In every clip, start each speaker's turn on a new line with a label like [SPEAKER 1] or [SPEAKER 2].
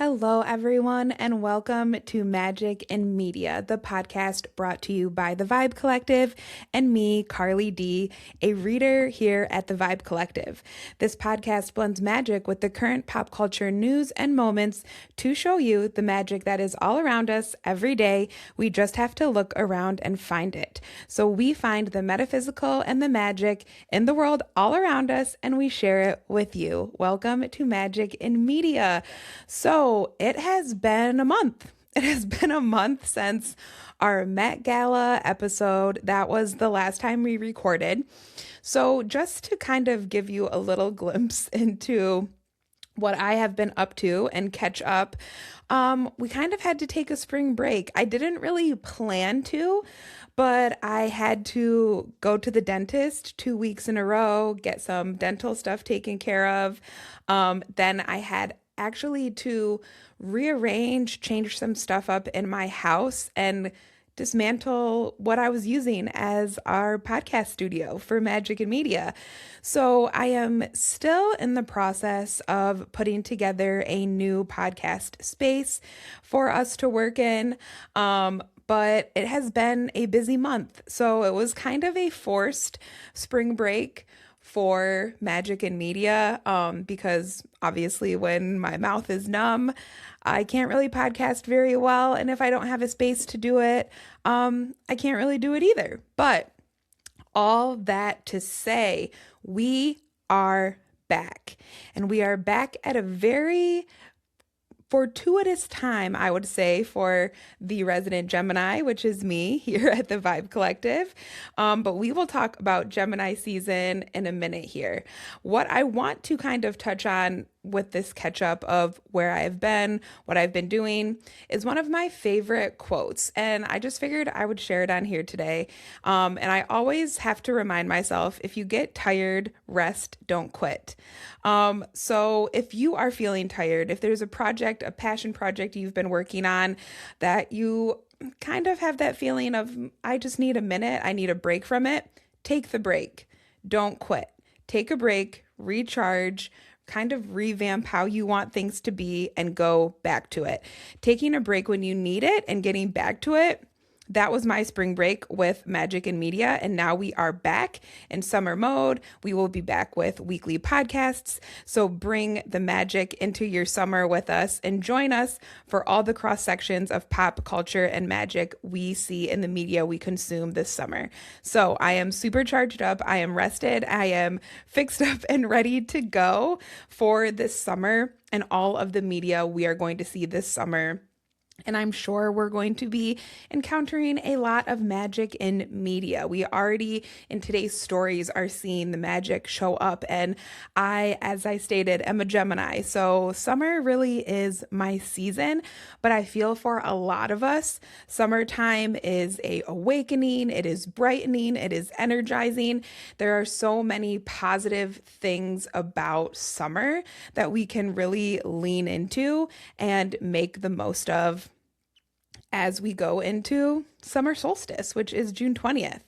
[SPEAKER 1] Hello, everyone, and welcome to Magic in Media, the podcast brought to you by the Vibe Collective and me, Carly D, a reader here at the Vibe Collective. This podcast blends magic with the current pop culture news and moments to show you the magic that is all around us every day. We just have to look around and find it. So we find the metaphysical and the magic in the world all around us, and we share it with you. Welcome to Magic in Media. So it has been a month. It has been a month since our Met Gala episode. That was the last time we recorded. So just to kind of give you a little glimpse into what I have been up to and catch up, we kind of had to take a spring break. I didn't really plan to, but I had to go to the dentist 2 weeks in a row, get some dental stuff taken care of. Then I had actually to change some stuff up in my house and dismantle what I was using as our podcast studio for Magic and Media. So I am still in the process of putting together a new podcast space for us to work in. But it has been a busy month. So it was kind of a forced spring break for Magic and Media, because obviously when my mouth is numb, I can't really podcast very well. And if I don't have a space to do it, I can't really do it either. But all that to say, we are back. And we are back at a very fortuitous time, I would say, for the resident Gemini, which is me here at the Vibe Collective. But we will talk about Gemini season in a minute here. What I want to kind of touch on with this catch up of where I have been, what I've been doing, is one of my favorite quotes. And I just figured I would share it on here today. And I always have to remind myself, if you get tired, rest, don't quit. So if you are feeling tired, if there's a project, a passion project you've been working on that you kind of have that feeling of, I just need a minute, I need a break from it, take the break. Don't quit. Take a break, recharge, kind of revamp how you want things to be and go back to it. Taking a break when you need it and getting back to it. That was my spring break with Magic and Media, and now we are back in summer mode. We will be back with weekly podcasts, so bring the magic into your summer with us and join us for all the cross sections of pop culture and magic we see in the media we consume this summer. So I am super charged up, I am rested, I am fixed up and ready to go for this summer and all of the media we are going to see this summer. And I'm sure we're going to be encountering a lot of magic in media. We already, in today's stories, are seeing the magic show up. And I, as I stated, am a Gemini. So summer really is my season. But I feel for a lot of us, summertime is a awakening. It is brightening. It is energizing. There are so many positive things about summer that we can really lean into and make the most of as we go into summer solstice, which is June 20th.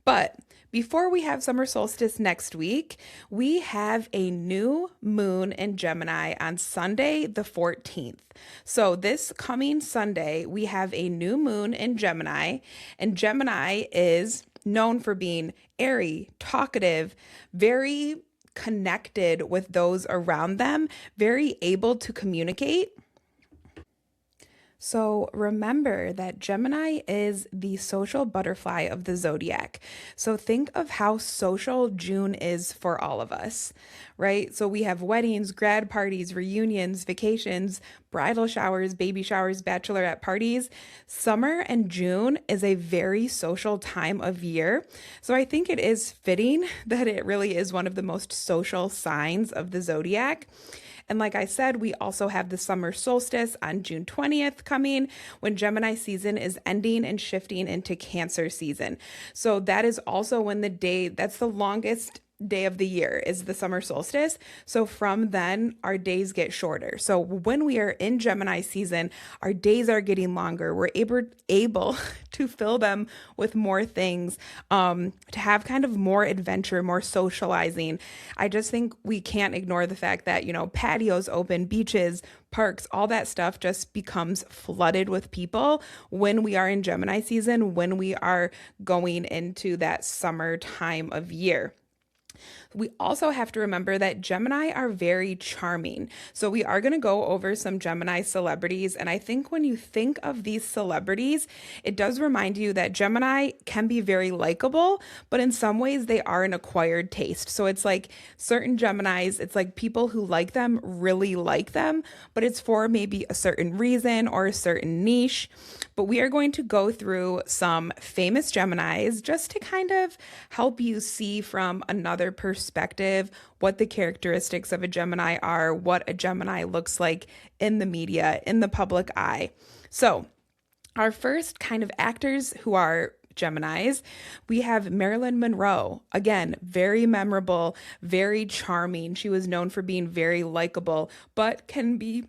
[SPEAKER 1] But before we have summer solstice next week, we have a new moon in Gemini on Sunday, the 14th. So this coming Sunday, we have a new moon in Gemini, and Gemini is known for being airy, talkative, very connected with those around them, very able to communicate. So remember that Gemini is the social butterfly of the zodiac. So think of how social June is for all of us, right? So we have weddings, grad parties, reunions, vacations, bridal showers, baby showers, bachelorette parties. Summer and June is a very social time of year. So I think it is fitting that it really is one of the most social signs of the zodiac. And like I said, we also have the summer solstice on June 20th coming, when Gemini season is ending and shifting into Cancer season. So that is also when that's the longest day of the year is the summer solstice. So from then, our days get shorter. So when we are in Gemini season, our days are getting longer. We're able to fill them with more things, to have kind of more adventure, more socializing. I just think we can't ignore the fact that, patios open, beaches, parks, all that stuff just becomes flooded with people when we are in Gemini season, when we are going into that summer time of year. We also have to remember that Gemini are very charming. So we are going to go over some Gemini celebrities. And I think when you think of these celebrities, it does remind you that Gemini can be very likable, but in some ways they are an acquired taste. So it's like certain Geminis, it's like people who like them really like them, but it's for maybe a certain reason or a certain niche. But we are going to go through some famous Geminis just to kind of help you see from another perspective what the characteristics of a Gemini are, what a Gemini looks like in the media, in the public eye. So our first kind of actors who are Geminis, we have Marilyn Monroe. Again, very memorable, very charming. She was known for being very likable, but can be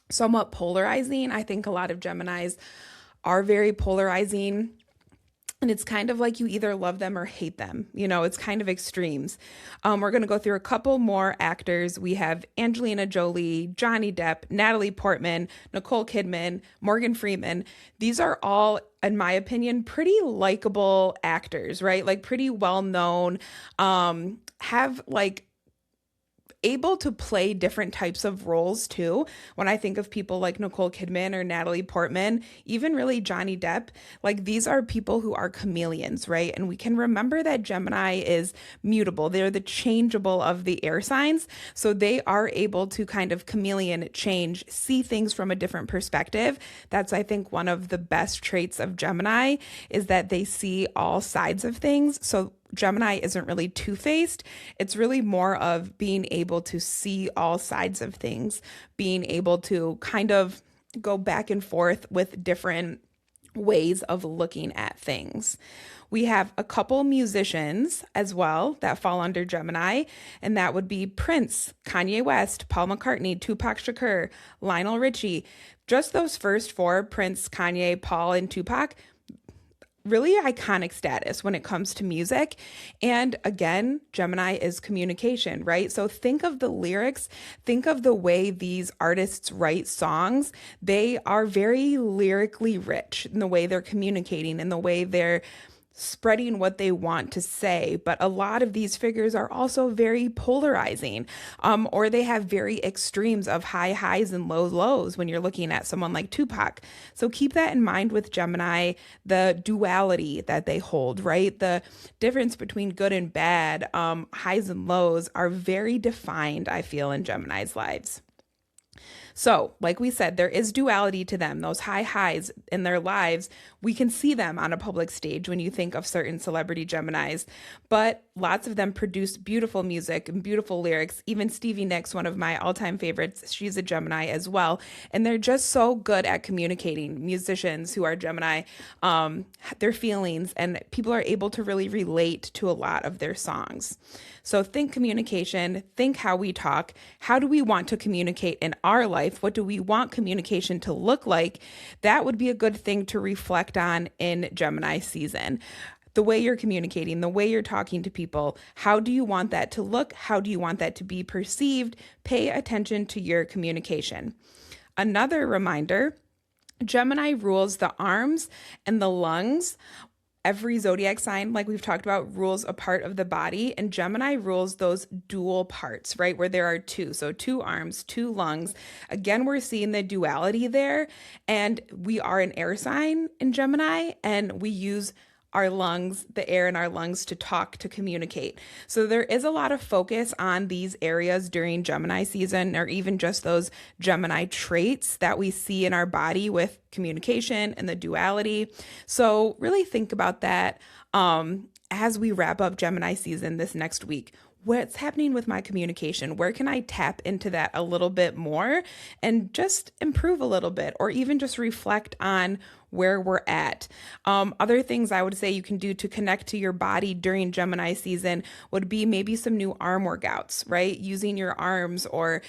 [SPEAKER 1] somewhat polarizing. I think a lot of Geminis are very polarizing. And it's kind of like you either love them or hate them. It's kind of extremes. We're going to go through a couple more actors. We have Angelina Jolie, Johnny Depp, Natalie Portman, Nicole Kidman, Morgan Freeman. These are all, in my opinion, pretty likable actors, right? Like pretty well known, have like able to play different types of roles too. When I think of people like Nicole Kidman or Natalie Portman, even really Johnny Depp, like these are people who are chameleons, right? And we can remember that Gemini is mutable. They're the changeable of the air signs. So they are able to kind of chameleon, change, see things from a different perspective. That's, I think, one of the best traits of Gemini is that they see all sides of things. So Gemini isn't really two-faced. It's really more of being able to see all sides of things, being able to kind of go back and forth with different ways of looking at things. We have a couple musicians as well that fall under Gemini, and that would be Prince, Kanye West, Paul McCartney, Tupac Shakur, Lionel Richie. Just those first four, Prince, Kanye, Paul, and Tupac, really iconic status when it comes to music. And again, Gemini is communication, right? So think of the lyrics, think of the way these artists write songs. They are very lyrically rich in the way they're communicating, in the way they're spreading what they want to say. But a lot of these figures are also very polarizing, or they have very extremes of high highs and low lows when you're looking at someone like Tupac. So keep that in mind with Gemini, the duality that they hold, right? The difference between good and bad, highs and lows are very defined, I feel, in Gemini's lives. So, like we said, there is duality to them. Those high highs in their lives, we can see them on a public stage when you think of certain celebrity Geminis, but lots of them produce beautiful music and beautiful lyrics. Even Stevie Nicks, one of my all-time favorites, she's a Gemini as well. And they're just so good at communicating. Musicians who are Gemini, their feelings, and people are able to really relate to a lot of their songs. So think communication, think how we talk. How do we want to communicate in our life? What do we want communication to look like? That would be a good thing to reflect on in Gemini season. The way you're communicating, the way you're talking to people, how do you want that to look? How do you want that to be perceived? Pay attention to your communication. Another reminder, Gemini rules the arms and the lungs. Every zodiac sign, like we've talked about, rules a part of the body, and Gemini rules those dual parts, right? Where there are two. So 2 arms, 2 lungs. Again, we're seeing the duality there, and we are an air sign in Gemini, and we use our lungs, the air in our lungs, to talk, to communicate. So there is a lot of focus on these areas during Gemini season, or even just those Gemini traits that we see in our body with communication and the duality. So really think about that as we wrap up Gemini season this next week. what's happening with my communication? Where can I tap into that a little bit more and just improve a little bit, or even just reflect on where we're at? Other things I would say you can do to connect to your body during Gemini season would be maybe some new arm workouts, right? Using your arms or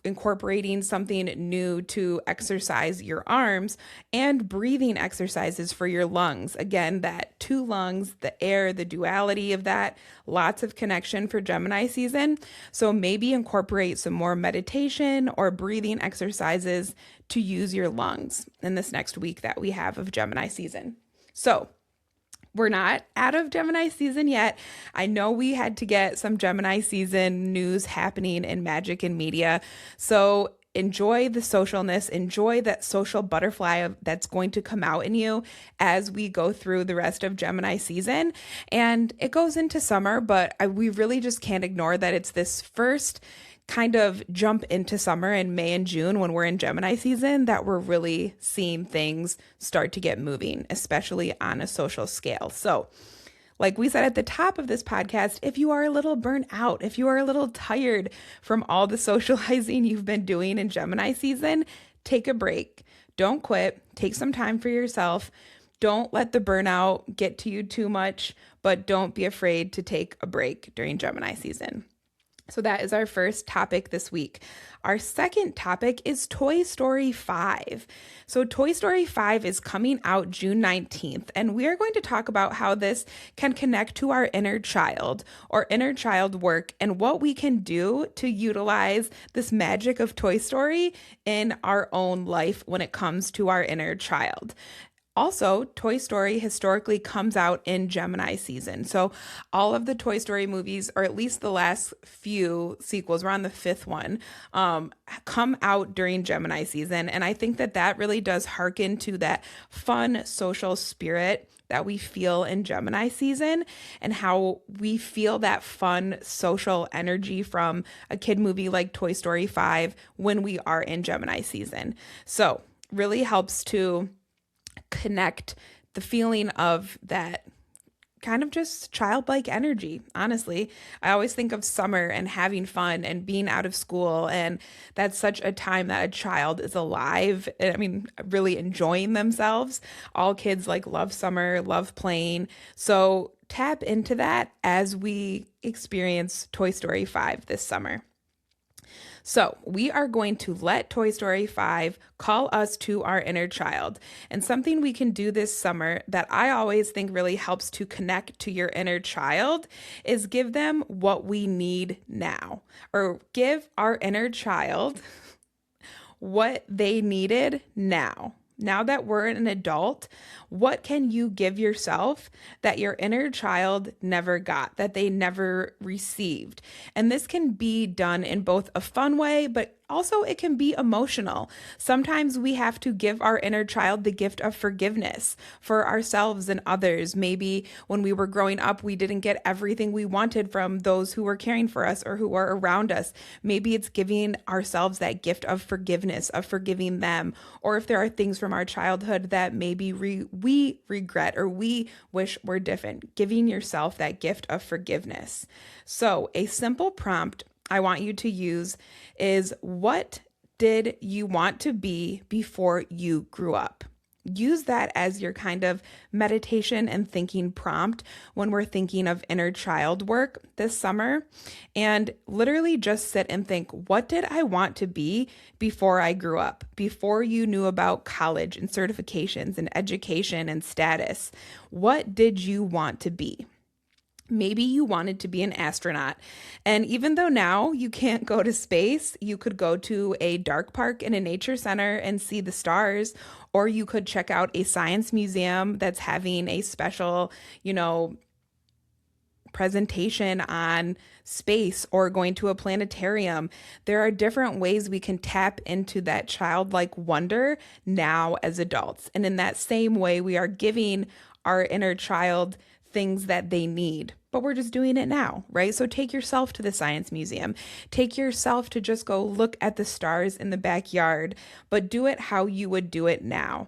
[SPEAKER 1] incorporating something new to exercise your arms, and breathing exercises for your lungs. Again, that two lungs, the air, the duality of that, lots of connection for Gemini season. So maybe incorporate some more meditation or breathing exercises to use your lungs in this next week that we have of Gemini season. So we're not out of Gemini season yet. I know we had to get some Gemini season news happening in magic and media. So enjoy the socialness, enjoy that social butterfly that's going to come out in you as we go through the rest of Gemini season. And it goes into summer, but we really just can't ignore that it's this first kind of jump into summer in May and June when we're in Gemini season that we're really seeing things start to get moving, especially on a social scale. So like we said at the top of this podcast, if you are a little burnt out, if you are a little tired from all the socializing you've been doing in Gemini season, take a break. Don't quit. Take some time for yourself. Don't let the burnout get to you too much, but don't be afraid to take a break during Gemini season. So that is our first topic this week. Our second topic is Toy Story 5. So Toy Story 5 is coming out June 19th, and we are going to talk about how this can connect to our inner child or inner child work and what we can do to utilize this magic of Toy Story in our own life when it comes to our inner child. Also, Toy Story historically comes out in Gemini season. So all of the Toy Story movies, or at least the last few sequels, we're on the fifth one, come out during Gemini season. And I think that that really does hearken to that fun social spirit that we feel in Gemini season, and how we feel that fun social energy from a kid movie like Toy Story 5 when we are in Gemini season. So really helps to connect the feeling of that kind of just childlike energy. Honestly, I always think of summer and having fun and being out of school, and that's such a time that a child is alive. I mean, really enjoying themselves. All kids love summer, love playing. So tap into that as we experience Toy Story 5 this summer. So we are going to let Toy Story 5 call us to our inner child. And something we can do this summer that I always think really helps to connect to your inner child is give them what we need now, or give our inner child what they needed now. Now that we're an adult, what can you give yourself that your inner child never got, that they never received? And this can be done in both a fun way, but also it can be emotional. Sometimes we have to give our inner child the gift of forgiveness for ourselves and others. Maybe when we were growing up, we didn't get everything we wanted from those who were caring for us or who were around us. Maybe it's giving ourselves that gift of forgiveness, of forgiving them. Or if there are things from our childhood that maybe we regret or we wish were different, giving yourself that gift of forgiveness. So a simple prompt I want you to use is, what did you want to be before you grew up? Use that as your kind of meditation and thinking prompt when we're thinking of inner child work this summer. And literally just sit and think, what did I want to be before I grew up? Before you knew about college and certifications and education and status, what did you want to be? Maybe you wanted to be an astronaut. And even though now you can't go to space, you could go to a dark park in a nature center and see the stars, or you could check out a science museum that's having a special, presentation on space, or going to a planetarium. There are different ways we can tap into that childlike wonder now as adults. And in that same way, we are giving our inner child things that they need, but we're just doing it now, right? So take yourself to the science museum. Take yourself to just go look at the stars in the backyard, but do it how you would do it now.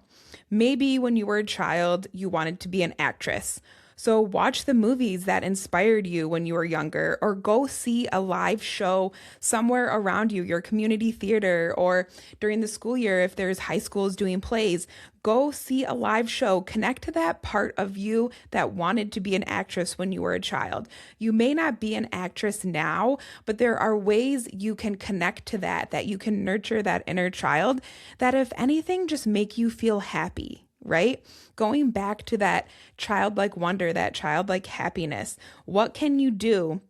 [SPEAKER 1] Maybe when you were a child, you wanted to be an actress. So watch the movies that inspired you when you were younger, or go see a live show somewhere around you, your community theater, or during the school year, if there's high schools doing plays, go see a live show. Connect to that part of you that wanted to be an actress when you were a child. You may not be an actress now, but there are ways you can connect to that you can nurture that inner child, that if anything, just make you feel happy, right? Going back to that childlike wonder, that childlike happiness. What can you do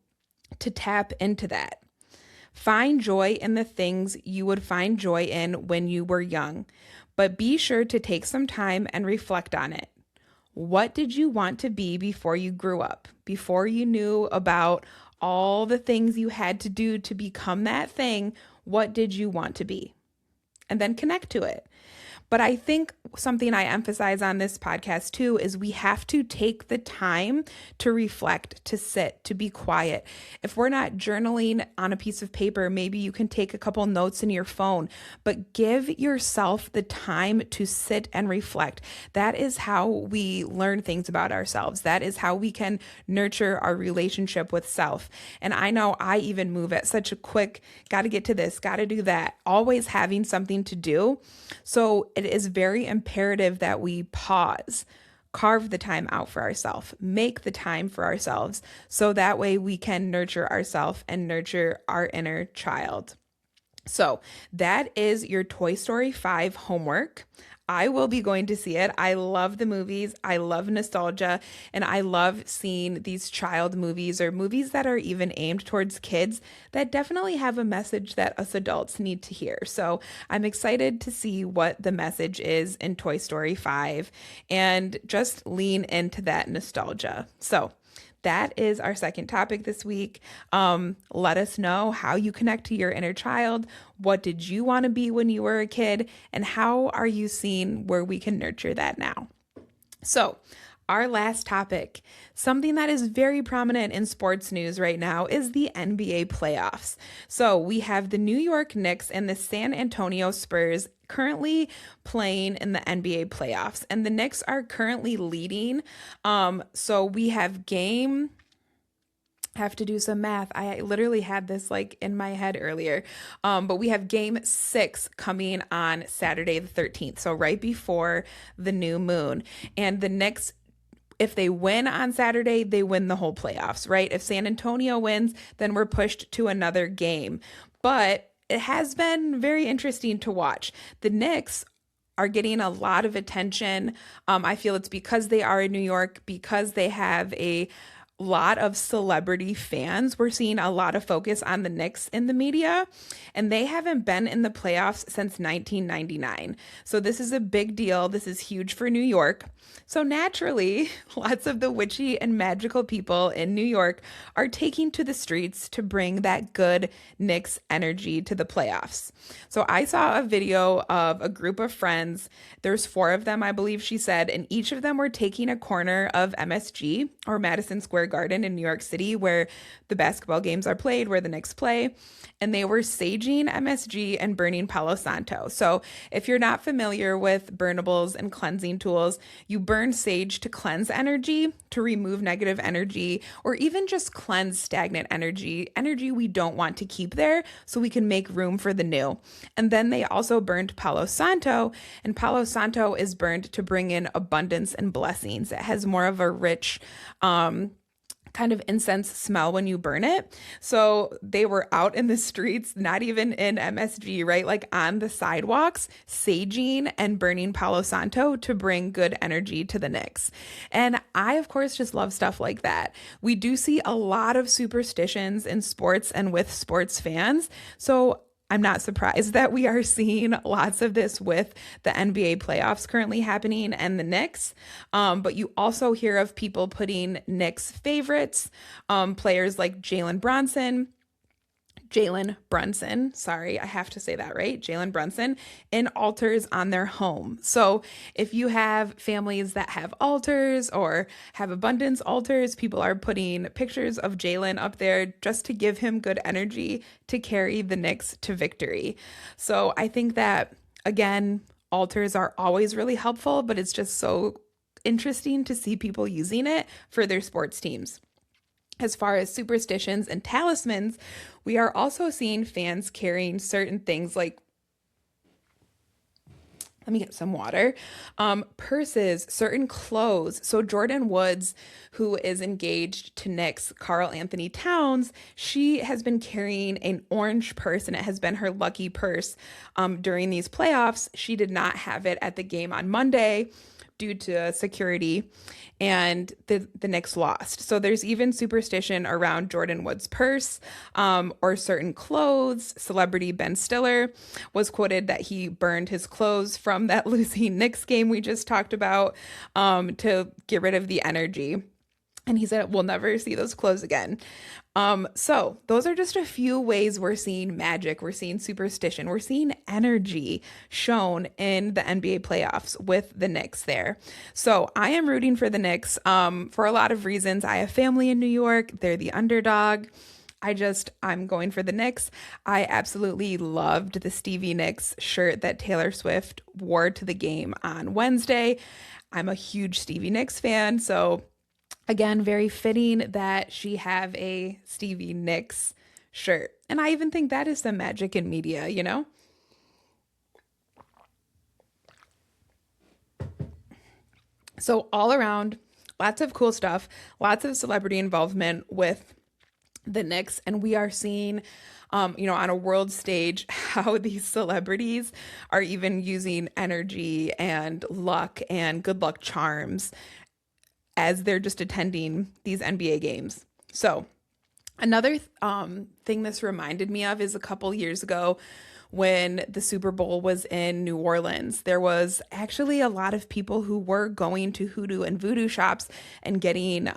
[SPEAKER 1] to tap into that? Find joy in the things you would find joy in when you were young, but be sure to take some time and reflect on it. What did you want to be before you grew up? Before you knew about all the things you had to do to become that thing, what did you want to be? And then connect to it. But I think something I emphasize on this podcast too is we have to take the time to reflect, to sit, to be quiet. If we're not journaling on a piece of paper, maybe you can take a couple notes in your phone, but give yourself the time to sit and reflect. That is how we learn things about ourselves. That is how we can nurture our relationship with self. And I know I even move at such a quick, got to get to this, got to do that, always having something to do. So it is very imperative that we pause, carve the time out for ourselves, make the time for ourselves, so that way we can nurture ourselves and nurture our inner child. So that is your Toy Story 5 homework. I will be going to see it. I love the movies. I love nostalgia, and I love seeing these child movies, or movies that are even aimed towards kids, that definitely have a message that us adults need to hear. So I'm excited to see what the message is in Toy Story 5 and just lean into that nostalgia. So that is our second topic this week. Let us know how you connect to your inner child. What did you want to be when you were a kid? And how are you seeing where we can nurture that now? So our last topic, something that is very prominent in sports news right now, is the NBA playoffs. So we have the New York Knicks and the San Antonio Spurs currently playing in the NBA playoffs, and the Knicks are currently leading. So we have have to do some math. I literally had this like in my head earlier. But we have game 6 coming on Saturday the 13th. So right before the new moon. And the Knicks, if they win on Saturday, they win the whole playoffs, right? If San Antonio wins, then we're pushed to another game. But it has been very interesting to watch. The Knicks are getting a lot of attention. I feel it's because they are in New York, because they have a lot of celebrity fans. We're seeing a lot of focus on the Knicks in the media, and they haven't been in the playoffs since 1999. So this is a big deal. This is huge for New York. So naturally, lots of the witchy and magical people in New York are taking to the streets to bring that good Knicks energy to the playoffs. So I saw a video of a group of friends. There's 4 of them, I believe she said, and each of them were taking a corner of MSG, or Madison Square Garden in New York City, where the basketball games are played, where the Knicks play, and they were saging MSG and burning Palo Santo. So if you're not familiar with burnables and cleansing tools, you burn sage to cleanse energy, to remove negative energy, or even just cleanse stagnant energy we don't want to keep there, so we can make room for the new. And then they also burned Palo Santo, and Palo Santo is burned to bring in abundance and blessings. It has more of a rich kind of incense smell when you burn it. So they were out in the streets, not even in MSG, right? Like on the sidewalks, saging and burning Palo Santo to bring good energy to the Knicks. And I, of course, just love stuff like that. We do see a lot of superstitions in sports and with sports fans. So I'm not surprised that we are seeing lots of this with the NBA playoffs currently happening and the Knicks. But you also hear of people putting Knicks favorites, players like Jalen Brunson, sorry, I have to say that right, Jalen Brunson, in altars on their home. So if you have families that have altars or have abundance altars, people are putting pictures of Jalen up there just to give him good energy to carry the Knicks to victory. So I think that, again, altars are always really helpful, but it's just so interesting to see people using it for their sports teams. As far as superstitions and talismans, we are also seeing fans carrying certain things like, let me get some water, purses, certain clothes. So Jordan Woods, who is engaged to Knicks Karl Anthony Towns, she has been carrying an orange purse, and it has been her lucky purse during these playoffs. She did not have it at the game on Monday due to security, and the Knicks lost. So there's even superstition around Jordan Wood's purse or certain clothes. Celebrity Ben Stiller was quoted that he burned his clothes from that losing Knicks game we just talked about to get rid of the energy. And he said, we'll never see those clothes again. So those are just a few ways we're seeing magic. We're seeing superstition. We're seeing energy shown in the NBA playoffs with the Knicks there. So I am rooting for the Knicks for a lot of reasons. I have family in New York. They're the underdog. I'm going for the Knicks. I absolutely loved the Stevie Nicks shirt that Taylor Swift wore to the game on Wednesday. I'm a huge Stevie Nicks fan, so again, very fitting that she have a Stevie Nicks shirt. And I even think that is some magic in media, you know? So all around, lots of cool stuff, lots of celebrity involvement with the Knicks. And we are seeing, on a world stage, how these celebrities are even using energy and luck and good luck charms as they're just attending these NBA games. So another thing this reminded me of is a couple years ago when the Super Bowl was in New Orleans. There was actually a lot of people who were going to hoodoo and voodoo shops and getting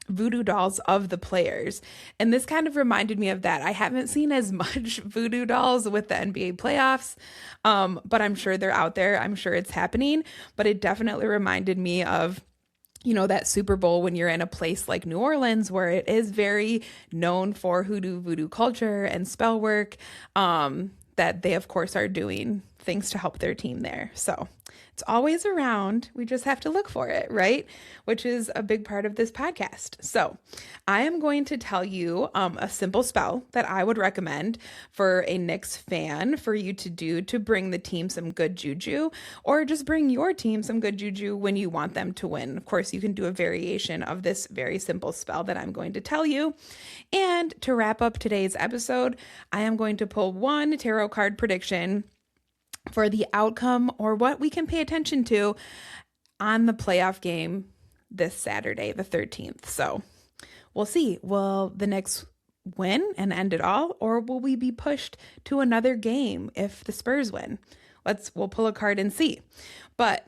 [SPEAKER 1] voodoo dolls of the players. And this kind of reminded me of that. I haven't seen as much voodoo dolls with the NBA playoffs, but I'm sure they're out there. I'm sure it's happening. But it definitely reminded me of that Super Bowl when you're in a place like New Orleans where it is very known for hoodoo voodoo culture and spell work, that they, of course, are doing things to help their team there. So it's always around. We just have to look for it, right? Which is a big part of this podcast. So I am going to tell you a simple spell that I would recommend for a Knicks fan for you to do to bring the team some good juju, or just bring your team some good juju when you want them to win. Of course, you can do a variation of this very simple spell that I'm going to tell you. And to wrap up today's episode, I am going to pull one tarot card prediction for the outcome or what we can pay attention to on the playoff game this Saturday, the 13th. So we'll see. Will the Knicks win and end it all, or will we be pushed to another game if the Spurs win? We'll pull a card and see. But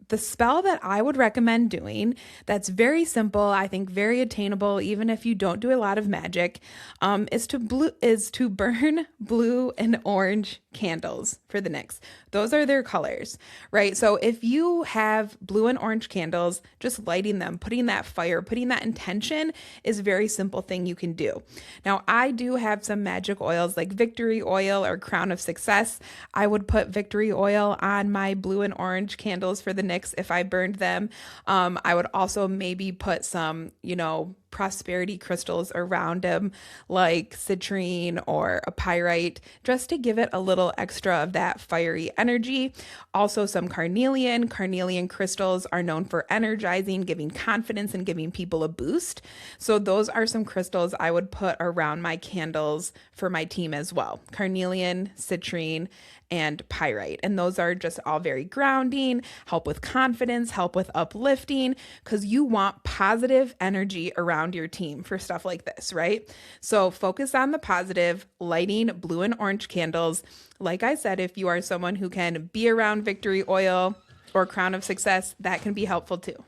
[SPEAKER 1] the spell that I would recommend doing, that's very simple, I think very attainable, even if you don't do a lot of magic, is to burn blue and orange candles for the Knicks. Those are their colors, right? So if you have blue and orange candles, just lighting them, putting that fire, putting that intention is a very simple thing you can do. Now, I do have some magic oils like Victory Oil or Crown of Success. I would put Victory Oil on my blue and orange candles for the Knicks if I burned them. I would also maybe put some, prosperity crystals around them like citrine or a pyrite, just to give it a little extra of that fiery energy. Also some carnelian. Carnelian crystals are known for energizing, giving confidence, and giving people a boost. So those are some crystals I would put around my candles for my team as well. Carnelian, citrine, and pyrite. And those are just all very grounding, help with confidence, help with uplifting, because you want positive energy around your team for stuff like this, right? So focus on the positive, lighting blue and orange candles. Like I said, if you are someone who can be around Victory Oil or Crown of Success, that can be helpful too.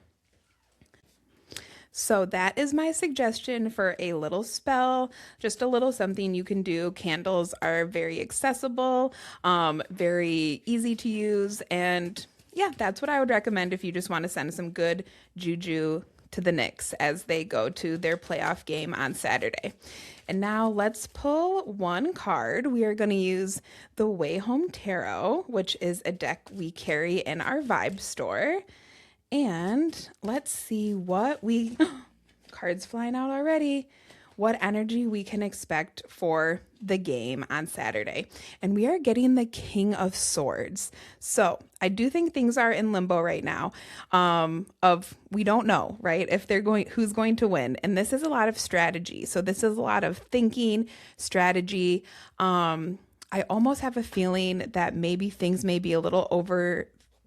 [SPEAKER 1] So that is my suggestion for a little spell, just a little something you can do. Candles are very accessible, very easy to use. And yeah, that's what I would recommend if you just want to send some good juju to the Knicks as they go to their playoff game on Saturday. And now let's pull one card. We are going to use the Way Home Tarot, which is a deck we carry in our Vibe store. And let's see cards flying out already, what energy we can expect for the game on Saturday. And we are getting the King of Swords. So I do think things are in limbo right now. We don't know, right? Who's going to win. And this is a lot of strategy. So this is a lot of thinking, strategy. I almost have a feeling that maybe things may be a little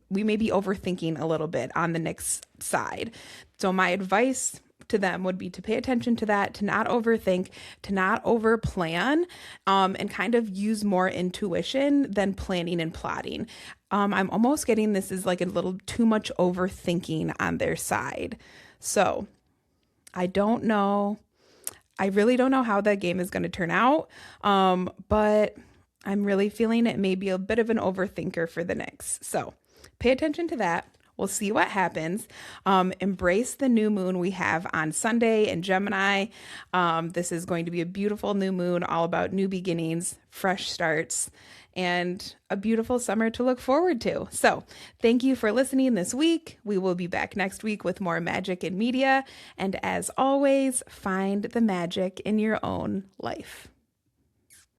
[SPEAKER 1] we may be overthinking a little bit on the KNICKS side. So my advice to them would be to pay attention to that, to not overthink, to not overplan, and kind of use more intuition than planning and plotting. I'm almost getting this is like a little too much overthinking on their side. So I don't know. I really don't know how that game is going to turn out. But I'm really feeling it may be a bit of an overthinker for the KNICKS. So pay attention to that. We'll see what happens. Embrace the new moon we have on Sunday in Gemini. This is going to be a beautiful new moon, all about new beginnings, fresh starts, and a beautiful summer to look forward to. So thank you for listening this week. We will be back next week with more magic in media. And as always, find the magic in your own life.